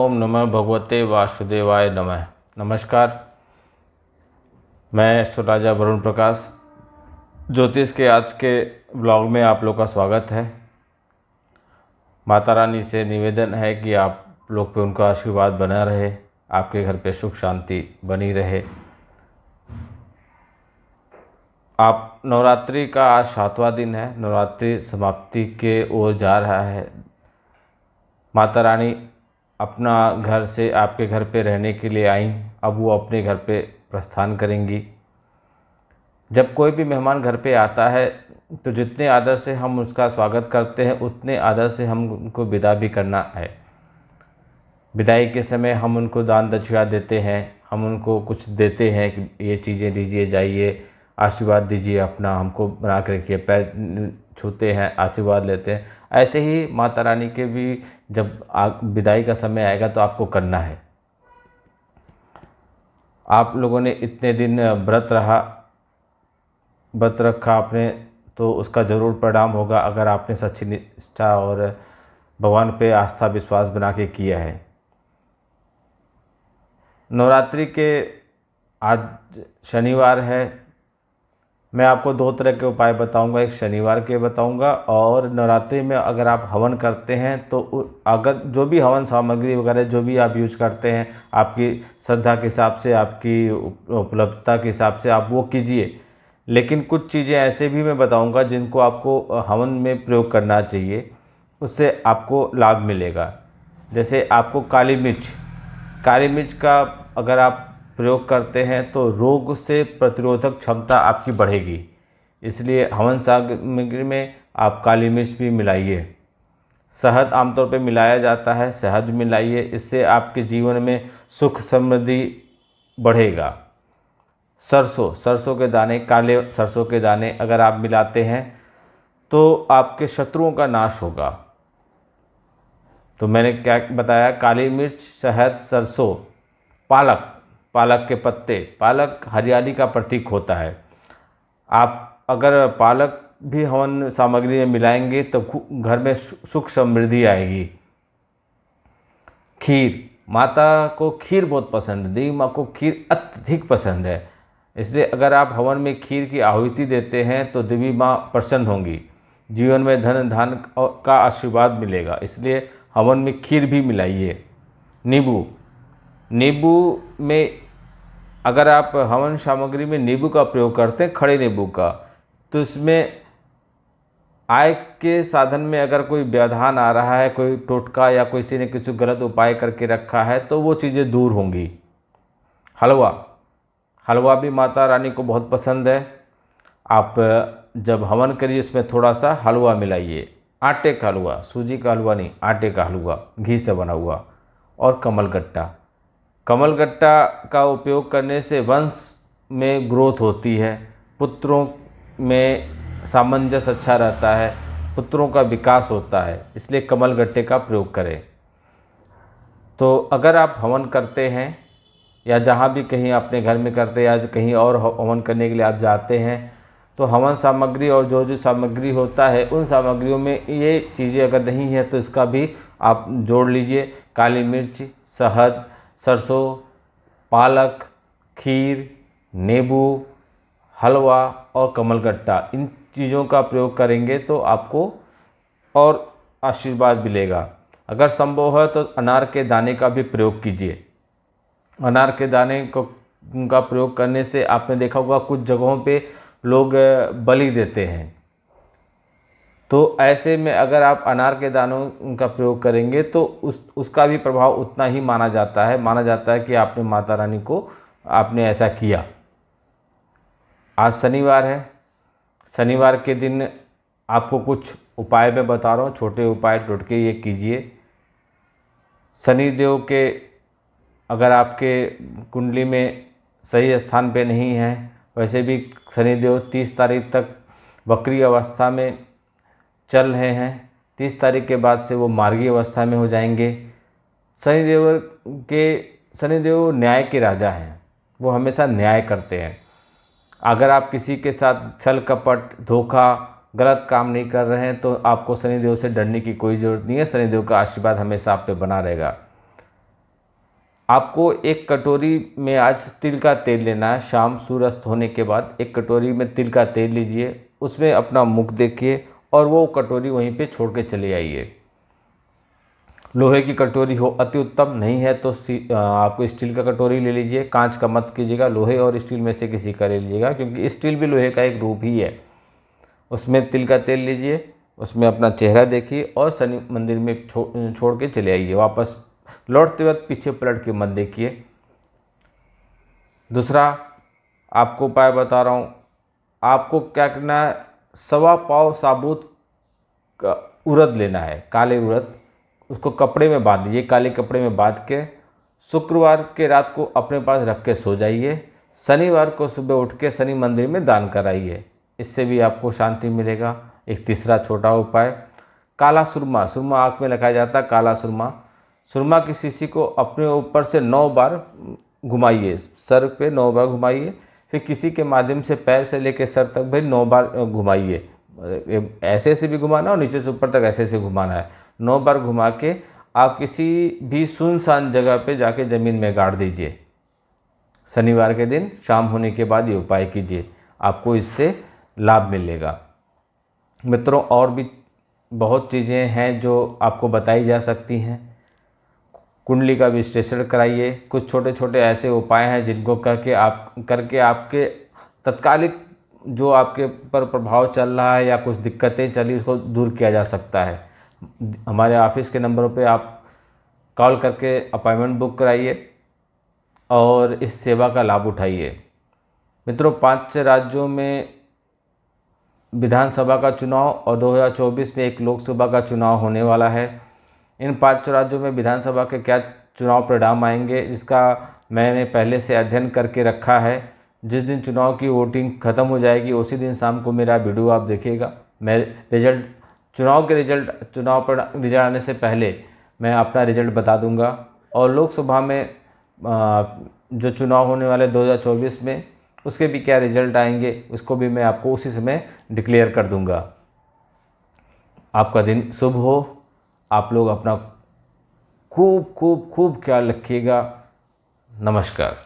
ओम नमः भगवते वासुदेवाय नमः। नमस्कार, मैं राजा वरुण प्रकाश ज्योतिष के आज के ब्लॉग में आप लोग का स्वागत है। माता रानी से निवेदन है कि आप लोग पे उनका आशीर्वाद बना रहे, आपके घर पे सुख शांति बनी रहे। आप नवरात्रि का आज 7वां दिन है, नवरात्रि समाप्ति के ओर जा रहा है। माता रानी अपना घर से आपके घर पे रहने के लिए आई, अब वो अपने घर पे प्रस्थान करेंगी। जब कोई भी मेहमान घर पे आता है तो जितने आदर से हम उसका स्वागत करते हैं उतने आदर से हम उनको विदा भी करना है। विदाई के समय हम उनको दान दक्षिणा देते हैं, हम उनको कुछ देते हैं कि ये चीज़ें लीजिए, जाइए, आशीर्वाद दीजिए, अपना हमको बना के रखिए, पैर छूते हैं, आशीर्वाद लेते हैं। ऐसे ही माता रानी के भी जब विदाई का समय आएगा तो आपको करना है। आप लोगों ने इतने दिन व्रत रखा आपने, तो उसका ज़रूर परिणाम होगा अगर आपने सच्ची निष्ठा और भगवान पे आस्था विश्वास बना के किया है। नवरात्रि के आज शनिवार है। मैं आपको दो तरह के उपाय बताऊंगा, एक शनिवार के बताऊंगा और नवरात्रि में अगर आप हवन करते हैं तो अगर जो भी हवन सामग्री वगैरह जो भी आप यूज करते हैं, आपकी श्रद्धा के हिसाब से, आपकी उपलब्धता के हिसाब से आप वो कीजिए। लेकिन कुछ चीज़ें ऐसे भी मैं बताऊंगा जिनको आपको हवन में प्रयोग करना चाहिए, उससे आपको लाभ मिलेगा। जैसे आपको काली मिर्च का अगर आप प्रयोग करते हैं तो रोग से प्रतिरोधक क्षमता आपकी बढ़ेगी। इसलिए हवन सामग्री में आप काली मिर्च भी मिलाइए। शहद आमतौर पे मिलाया जाता है, शहद मिलाइए, इससे आपके जीवन में सुख समृद्धि बढ़ेगा। सरसों के दाने, काले सरसों के दाने अगर आप मिलाते हैं तो आपके शत्रुओं का नाश होगा। तो मैंने क्या बताया, काली मिर्च, शहद, सरसों, पालक के पत्ते। पालक हरियाली का प्रतीक होता है। आप अगर पालक भी हवन सामग्री में मिलाएंगे तो घर में सुख समृद्धि आएगी। खीर, माता को खीर बहुत पसंद है, देवी माँ को खीर अत्यधिक पसंद है। इसलिए अगर आप हवन में खीर की आहुति देते हैं तो देवी माँ प्रसन्न होंगी, जीवन में धन धान का आशीर्वाद मिलेगा। इसलिए हवन में खीर भी मिलाइए। नींबू में अगर आप हवन सामग्री में नींबू का प्रयोग करते हैं, खड़े नींबू का, तो इसमें आय के साधन में अगर कोई व्यवधान आ रहा है, कोई टोटका या किसी ने कुछ गलत उपाय करके रखा है तो वो चीज़ें दूर होंगी। हलवा भी माता रानी को बहुत पसंद है। आप जब हवन करिए इसमें थोड़ा सा हलवा मिलाइए। आटे का हलवा, सूजी का हलवा नहीं, आटे का हलवा, घी से बना हुआ। और कमलगट्टा का उपयोग करने से वंश में ग्रोथ होती है, पुत्रों में सामंजस्य अच्छा रहता है, पुत्रों का विकास होता है। इसलिए कमलगट्टे का प्रयोग करें। तो अगर आप हवन करते हैं या जहाँ भी कहीं अपने घर में करते हैं या कहीं और हवन करने के लिए आप जाते हैं तो हवन सामग्री और जो सामग्री होता है उन सामग्रियों में ये चीज़ें अगर नहीं है तो इसका भी आप जोड़ लीजिए। काली मिर्च, शहद, सरसों, पालक, खीर, नींबू, हलवा और कमलगट्टा, इन चीज़ों का प्रयोग करेंगे तो आपको और आशीर्वाद मिलेगा। अगर संभव है तो अनार के दाने का भी प्रयोग कीजिए। अनार के दाने का प्रयोग करने से आपने देखा होगा कुछ जगहों पे लोग बलि देते हैं, तो ऐसे में अगर आप अनार के दानों का प्रयोग करेंगे तो उसका भी प्रभाव उतना ही माना जाता है कि आपने माता रानी को आपने ऐसा किया। आज शनिवार है। शनिवार के दिन आपको कुछ उपाय मैं बता रहा हूँ, छोटे उपाय टोटके ये कीजिए। शनिदेव के अगर आपके कुंडली में सही स्थान पे नहीं है, वैसे भी शनिदेव 30 तारीख तक वक्री अवस्था में चल रहे हैं। 30 तारीख के बाद से वो मार्गी अवस्था में हो जाएंगे। शनिदेव न्याय के राजा हैं, वो हमेशा न्याय करते हैं। अगर आप किसी के साथ छल कपट, धोखा, गलत काम नहीं कर रहे हैं तो आपको शनिदेव से डरने की कोई ज़रूरत नहीं है। शनिदेव का आशीर्वाद हमेशा आप पे बना रहेगा। आपको एक कटोरी में आज तिल का तेल लेना है। शाम सूर्यास्त होने के बाद एक कटोरी में तिल का तेल लीजिए, उसमें अपना मुख देखिए और वो कटोरी वहीं पे छोड़ के चले आइए। लोहे की कटोरी हो अति उत्तम, नहीं है तो आपको स्टील का कटोरी ले लीजिए। कांच का मत कीजिएगा, लोहे और स्टील में से किसी का ले लीजिएगा, क्योंकि स्टील भी लोहे का एक रूप ही है। उसमें तिल का तेल लीजिए, उसमें अपना चेहरा देखिए और शनि मंदिर में छोड़ के चले आइए। वापस लौटते वक्त पीछे पलट के मत देखिए। दूसरा आपको उपाय बता रहा हूँ, आपको क्या करना है, 1.25 पाव साबुत उड़द लेना है, काले उड़द। उसको कपड़े में बांध दीजिए, काले कपड़े में बांध के शुक्रवार के रात को अपने पास रख के सो जाइए। शनिवार को सुबह उठ के शनि मंदिर में दान कराइए, इससे भी आपको शांति मिलेगा। एक तीसरा छोटा उपाय, काला सुरमा, सुरमा आँख में लगाया जाता है। काला सुरमा, सुरमा की शीशी को अपने ऊपर से 9 बार घुमाइए, सर पे 9 बार घुमाइए, फिर किसी के माध्यम से पैर से लेकर सर तक भी 9 बार घुमाइए। ऐसे से भी घुमाना और नीचे से ऊपर तक ऐसे से घुमाना है। 9 बार घुमा के आप किसी भी सुनसान जगह पे जाके ज़मीन में गाड़ दीजिए। शनिवार के दिन शाम होने के बाद ये उपाय कीजिए, आपको इससे लाभ मिलेगा। मित्रों, और भी बहुत चीज़ें हैं जो आपको बताई जा सकती हैं। कुंडली का विश्लेषण कराइए। कुछ छोटे छोटे ऐसे उपाय हैं जिनको करके आपके तत्कालिक जो आपके ऊपर प्रभाव चल रहा है या कुछ दिक्कतें चली उसको दूर किया जा सकता है। हमारे ऑफिस के नंबरों पे आप कॉल करके अपॉइंटमेंट बुक कराइए और इस सेवा का लाभ उठाइए। मित्रों, 5 राज्यों में विधानसभा का चुनाव और 2024 में एक लोकसभा का चुनाव होने वाला है। इन 5 राज्यों में विधानसभा के क्या चुनाव परिणाम आएंगे, जिसका मैंने पहले से अध्ययन करके रखा है। जिस दिन चुनाव की वोटिंग ख़त्म हो जाएगी उसी दिन शाम को मेरा वीडियो आप देखिएगा। मैं चुनाव पर रिजल्ट आने से पहले मैं अपना रिजल्ट बता दूंगा। और लोकसभा में जो चुनाव होने वाले 2024 में उसके भी क्या रिजल्ट आएंगे उसको भी मैं आपको उसी समय डिक्लेयर कर दूंगा। आपका दिन शुभ हो। आप लोग अपना खूब खूब खूब ख्याल रखिएगा। नमस्कार।